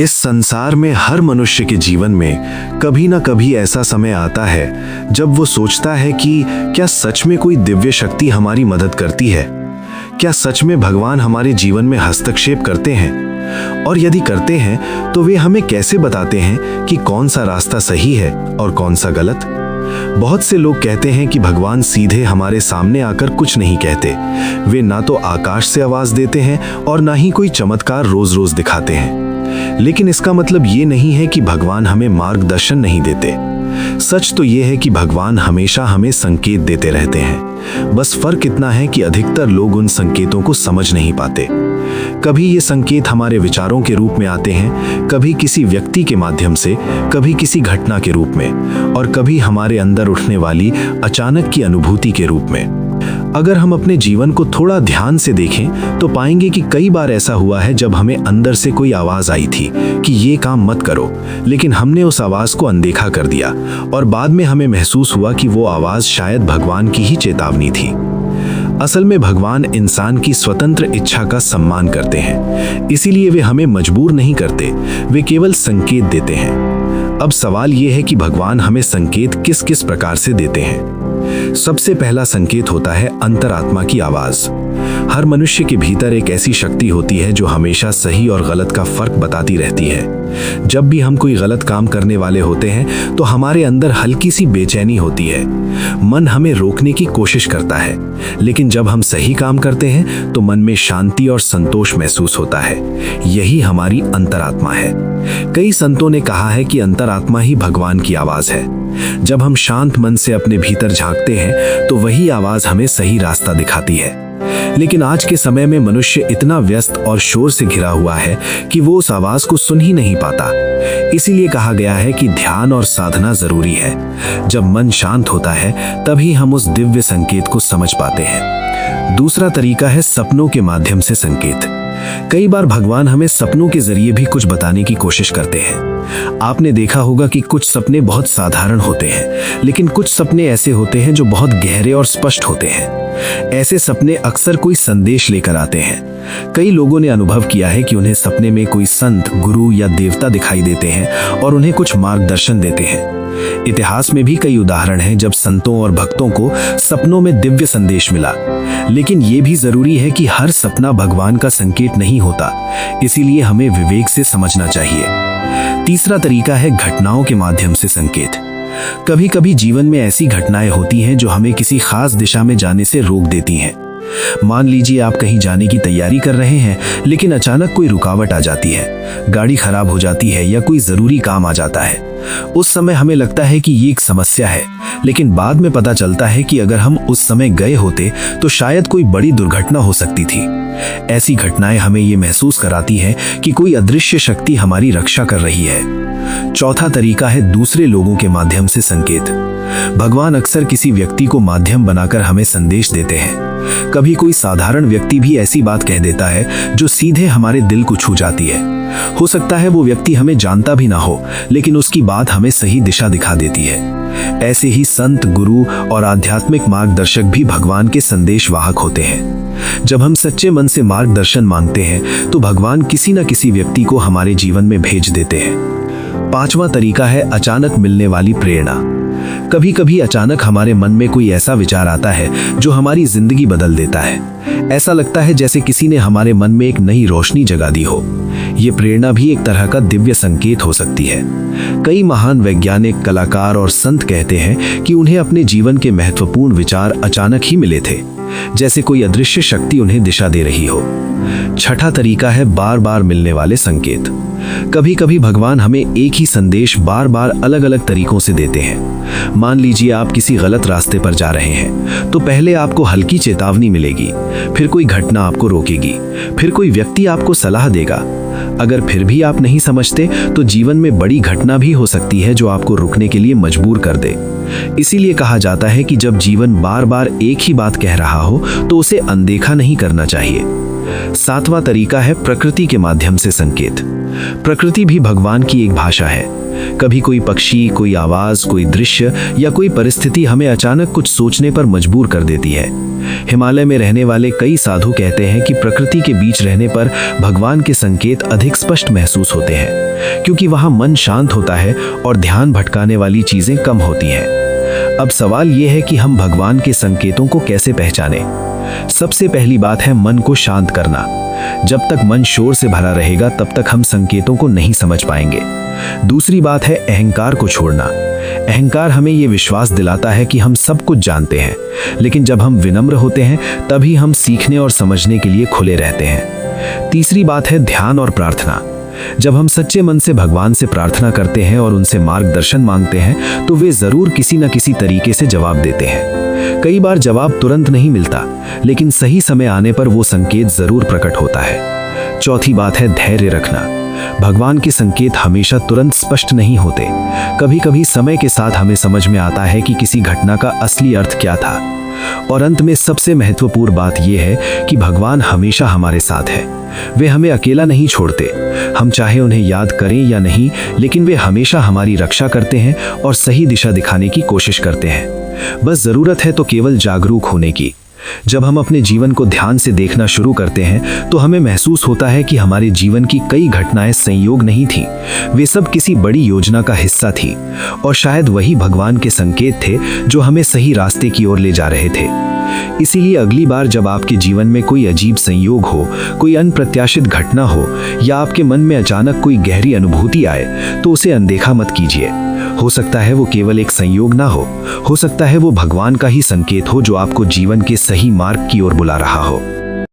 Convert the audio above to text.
इस संसार में हर मनुष्य के जीवन में कभी ना कभी ऐसा समय आता है जब वो सोचता है कि क्या सच में कोई दिव्य शक्ति हमारी मदद करती है? क्या सच में भगवान हमारे जीवन में हस्तक्षेप करते हैं? और यदि करते हैं तो वे हमें कैसे बताते हैं कि कौन सा रास्ता सही है और कौन सा गलत? बहुत से लोग कहते हैं कि भगवान सीधे हमारे सामने आकर कुछ नहीं कहते। वे ना तो आकाश से आवाज देते हैं और ना ही कोई चमत्कार रोज रोज दिखाते हैं। लेकिन इसका मतलब ये नहीं है कि भगवान हमें मार्गदर्शन नहीं देते। सच तो ये है कि भगवान हमेशा हमें संकेत देते रहते हैं। बस फर्क इतना है कि अधिकतर लोग उन संकेतों को समझ नहीं पाते। कभी ये संकेत हमारे विचारों के रूप में आते हैं, कभी किसी व्यक्ति के माध्यम से, कभी किसी घटना के रूप में, और कभी हमारे अंदर उठने वाली अचानक की अनुभूति के रूप में। अगर हम अपने जीवन को थोड़ा ध्यान से देखें तो पाएंगे कि कई बार ऐसा हुआ है जब हमें अंदर से कोई आवाज आई थी कि ये काम मत करो, लेकिन हमने उस आवाज को अनदेखा कर दिया और बाद में हमें महसूस हुआ कि वो आवाज शायद भगवान की ही चेतावनी थी। असल में भगवान इंसान की स्वतंत्र इच्छा का सम्मान करते हैं, इसीलिए वे हमें मजबूर नहीं करते, वे केवल संकेत देते हैं। अब सवाल ये है कि भगवान हमें संकेत किस किस प्रकार से देते हैं। सबसे पहला संकेत होता है अंतरात्मा की आवाज। हर मनुष्य के भीतर एक ऐसी शक्ति होती है जो हमेशा सही और गलत का फर्क बताती रहती है। जब भी हम कोई गलत काम करने वाले होते हैं तो हमारे अंदर हल्की सी बेचैनी होती है। मन हमें रोकने की कोशिश करता है, लेकिन जब हम सही काम करते हैं तो मन में शांति और संतोष महसूस होता है। यही हमारी अंतरात्मा है। कई संतों ने कहा है कि अंतरात्मा ही भगवान की आवाज है। जब हम शांत मन से अपने भीतर झांकते हैं तो वही आवाज हमें सही रास्ता दिखाती है। लेकिन आज के समय में मनुष्य इतना व्यस्त और शोर से घिरा हुआ है कि वो उस आवाज को सुन ही नहीं पाता। इसीलिए कहा गया है कि ध्यान और साधना जरूरी है। जब मन शांत होता है तभी हम उस दिव्य संकेत को समझ पाते हैं। दूसरा तरीका है सपनों के माध्यम से संकेत। कई बार भगवान हमें सपनों के जरिए भी कुछ बताने की कोशिश करते हैं। आपने देखा होगा कि कुछ सपने बहुत साधारण होते हैं, लेकिन कुछ सपने ऐसे होते हैं जो बहुत गहरे और स्पष्ट होते हैं। ऐसे सपने अक्सर कोई संदेश लेकर आते हैं। कई लोगों ने अनुभव किया है कि उन्हें सपने में कोई संत, गुरु या देवता दिखाई देते हैं और उन्हें कुछ मार्गदर्शन देते हैं। इतिहास में भी कई उदाहरण हैं जब संतों और भक्तों को सपनों में दिव्य संदेश मिला। लेकिन ये भी जरूरी है कि हर सपना भगवान का संकेत नहीं होता, इसीलिए हमें विवेक से समझना चाहिए। तीसरा तरीका है घटनाओं के माध्यम से संकेत। कभी कभी जीवन में ऐसी घटनाएं होती हैं जो हमें किसी खास दिशा में जाने से रोक देती हैं। मान लीजिए आप कहीं जाने की तैयारी कर रहे हैं, लेकिन अचानक कोई रुकावट आ जाती है, गाड़ी खराब हो जाती है या कोई जरूरी काम आ जाता है। उस समय हमें लगता है कि ये एक समस्या है, लेकिन बाद में पता चलता है कि अगर हम उस समय गए होते तो शायद कोई बड़ी दुर्घटना हो सकती थी। ऐसी घटनाएं हमें ये महसूस कराती हैं कि कोई अदृश्य शक्ति हमारी रक्षा कर रही है। चौथा तरीका है दूसरे लोगों के माध्यम से संकेत। भगवान अक्सर किसी व्यक्ति को माध्यम बनाकर हमें संदेश देते हैं। कभी कोई साधारण व्यक्ति भी ऐसी बात कह देता है जो सीधे हमारे दिल को छू जाती है। हो सकता है वो व्यक्ति हमें जानता भी ना हो, लेकिन उसकी बात हमें सही दिशा दिखा देती है। ऐसे ही संत, गुरु और आध्यात्मिक मार्गदर्शक भी भगवान के संदेश वाहक होते हैं। जब हम सच्चे मन से मार्गदर्शन मांगते हैं तो भगवान किसी न किसी व्यक्ति को हमारे जीवन में भेज देते हैं। पांचवा तरीका है अचानक मिलने वाली प्रेरणा। कभी कभी अचानक हमारे मन में कोई ऐसा विचार आता है जो हमारी जिंदगी बदल देता है। ऐसा लगता है जैसे किसी ने हमारे मन में एक नई रोशनी जगा दी हो। ये प्रेरणा भी एक तरह का दिव्य संकेत हो सकती है। कई महान वैज्ञानिक, कलाकार और संत कहते हैं कि उन्हें अपने जीवन के महत्वपूर्ण विचार अचानक ही मिले थे, जैसे कोई अदृश्य शक्ति उन्हें दिशा दे रही हो। छठा तरीका है बार बार मिलने वाले संकेत। कभी कभी भगवान हमें एक ही संदेश बार बार अलग अलग तरीकों से देते हैं। मान लीजिए आप किसी गलत रास्ते पर जा रहे हैं तो पहले आपको हल्की चेतावनी मिलेगी, फिर कोई घटना आपको रोकेगी, फिर कोई व्यक्ति आपको सलाह देगा। अगर फिर भी आप नहीं समझते तो जीवन में बड़ी घटना भी हो सकती है जो आपको रुकने के लिए मजबूर कर दे। इसीलिए कहा जाता है कि जब जीवन बार बार एक ही बात कह रहा हो तो उसे अनदेखा नहीं करना चाहिए। सातवां तरीका है प्रकृति के माध्यम से संकेत। प्रकृति भी भगवान की एक भाषा है। कभी कोई पक्षी, कोई आवाज, कोई दृश्य या कोई परिस्थिति हमें अचानक कुछ सोचने पर मजबूर कर देती है। हिमालय में रहने वाले कई साधु कहते हैं कि प्रकृति के बीच रहने पर भगवान के संकेत अधिक स्पष्ट महसूस होते हैं। क्योंकि वहां मन शांत होता है और ध्यान भटकाने वाली चीजें कम होती हैं। अब सवाल यह है कि हम भगवान के संकेतों को कैसे पहचाने। सबसे पहली बात है मन को शांत करना। जब तक मन शोर से भरा रहेगा तब तक हम संकेतों को नहीं समझ पाएंगे। दूसरी बात है अहंकार को छोड़ना। अहंकार हमें यह विश्वास दिलाता है कि हम सब कुछ जानते हैं, लेकिन जब हम विनम्र होते हैं तभी हम सीखने और समझने के लिए खुले रहते हैं। तीसरी बात है ध्यान और प्रार्थना। जब हम सच्चे मन से भगवान से प्रार्थना करते हैं और उनसे मार्गदर्शन मांगते हैं तो वे जरूर किसी न किसी तरीके से जवाब देते हैं। कई बार जवाब तुरंत नहीं मिलता, लेकिन सही समय आने पर वो संकेत जरूर प्रकट होता है। चौथी बात है धैर्य रखना। भगवान के संकेत हमेशा तुरंत स्पष्ट नहीं होते। कभी कभी समय के साथ हमें समझ में आता है कि किसी घटना का असली अर्थ क्या था। और अंत में सबसे महत्वपूर्ण बात यह है कि भगवान हमेशा हमारे साथ है। वे हमें अकेला नहीं छोड़ते। हम चाहे उन्हें याद करें या नहीं, लेकिन वे हमेशा हमारी रक्षा करते हैं और सही दिशा दिखाने की कोशिश करते हैं। बस जरूरत है तो केवल जागरूक होने की। जब हम अपने जीवन को ध्यान से देखना शुरू करते हैं तो हमें महसूस होता है कि हमारे जीवन की कई घटनाएं संयोग नहीं थीं। वे सब किसी बड़ी योजना का हिस्सा थी और शायद वही भगवान के संकेत थे जो हमें सही रास्ते की ओर ले जा रहे थे। इसीलिए अगली बार जब आपके जीवन में कोई अजीब संयोग हो, कोई अनप्रत्याशित घटना हो या आपके मन में अचानक कोई गहरी अनुभूति आए तो उसे अनदेखा मत कीजिए। हो सकता है वो केवल एक संयोग ना हो सकता है वो भगवान का ही संकेत हो जो आपको जीवन के सही मार्ग की ओर बुला रहा हो।